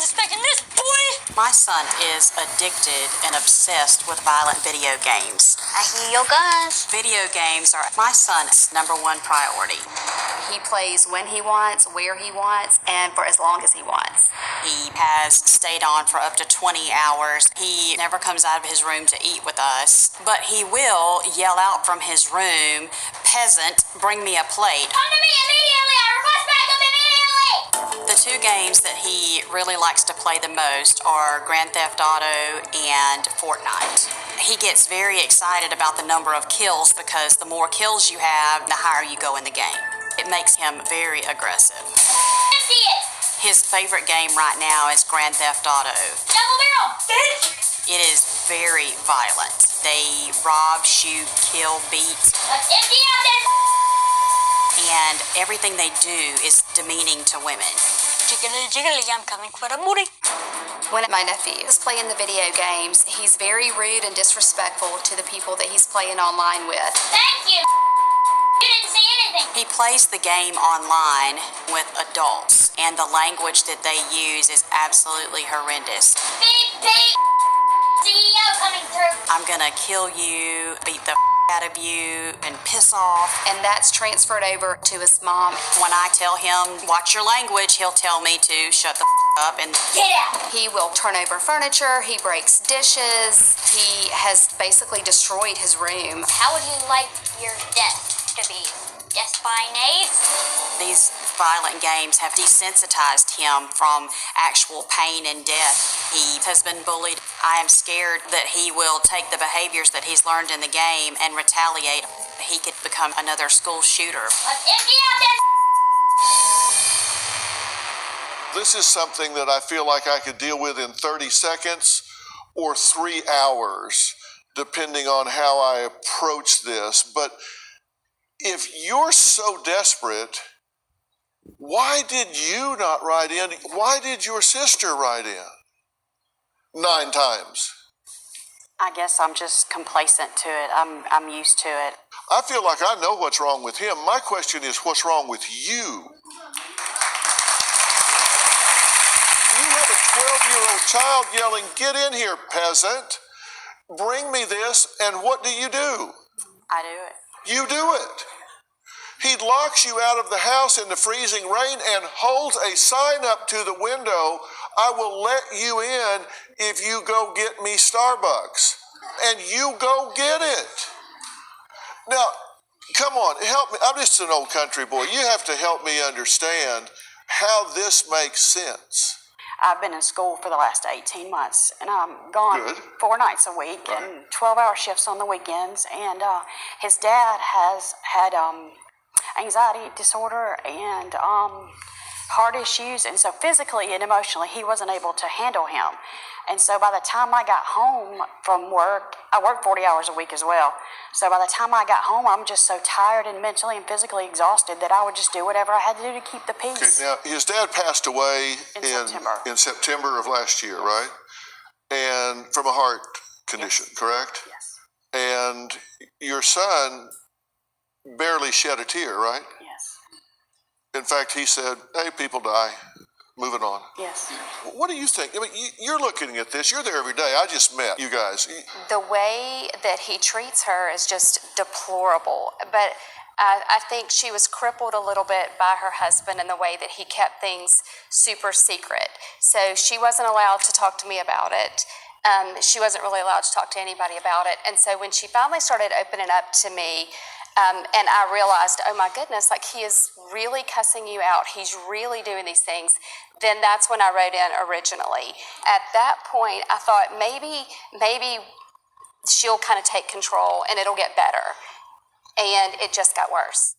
wasn't expecting this, boy. My son is addicted and obsessed with violent video games. I hear your guns. Video games are my son's number one priority. He plays when he wants, where he wants, and for as long as he wants. He has stayed on for up to 20 hours. He never comes out of his room to eat with us, but he will yell out from his room, "Peasant, bring me a plate." Come to me immediately. I request backup immediately. The two games that he really likes to play the most are Grand Theft Auto and Fortnite. He gets very excited about the number of kills because the more kills you have, the higher you go in the game. It makes him very aggressive. Empty it. His favorite game right now is Grand Theft Auto. Double barrel. Bitch. It is very violent. They rob, shoot, kill, beat, Let's empty out then. and everything they do is demeaning to women. Jiggly, jiggly, I'm coming for the booty. When my nephew is playing the video games, he's very rude and disrespectful to the people that he's playing online with. Thank you. You didn't see anything. He plays the game online with adults, and the language that they use is absolutely horrendous. Beep, beep. CEO coming through. I'm gonna kill you, beat the out of you, and piss off. And that's transferred over to his mom. When I tell him, watch your language, he'll tell me to shut the up and Get out. He will turn over furniture, he breaks dishes, he has basically destroyed his room. How would you like your death to be? Death by nades? these violent games have desensitized him from actual pain and death. He has been bullied. I am scared that he will take the behaviors that he's learned in the game and retaliate. He could become another school shooter. Let's empty out this. This is something that I feel like I could deal with in 30 seconds or 3 hours, depending on how I approach this. But if you're so desperate, why did you not write in? Why did your sister write in 9 times? I guess I'm just complacent to it. I'm used to it. I feel like I know what's wrong with him. My question is, what's wrong with you? You have a 12-year-old child yelling, "Get in here, peasant. Bring me this," and what do? I do it. You do it. He locks you out of the house in the freezing rain and holds a sign up to the window, "I will let you in if you go get me Starbucks." And you go get it. Now, come on, help me. I'm just an old country boy. You have to help me understand how this makes sense. I've been in school for the last 18 months, and I'm gone Good. 4 nights a week and 12-hour shifts on the weekends. And his dad has had anxiety disorder and heart issues, and so physically and emotionally he wasn't able to handle him. And so by the time I got home from work, I work 40 hours a week as well. So by the time I got home, I'm just so tired and mentally and physically exhausted that I would just do whatever I had to do to keep the peace. Okay, now, his dad passed away In in September of last year, right? And from a heart condition, correct? Yes. And your son barely shed a tear, right? Yes. In fact, he said, "Hey, people die. Moving on." Yes. What do you think? I mean, you're looking at this. You're there every day. I just met you guys. The way that he treats her is just deplorable. But I think she was crippled a little bit by her husband in the way that he kept things super secret. So she wasn't allowed to talk to me about it. She wasn't really allowed to talk to anybody about it. And so when she finally started opening up to me, and I realized, oh my goodness, like he is really cussing you out. He's really doing these things. Then that's when I wrote in originally. At that point, I thought maybe she'll kind of take control and it'll get better. And it just got worse.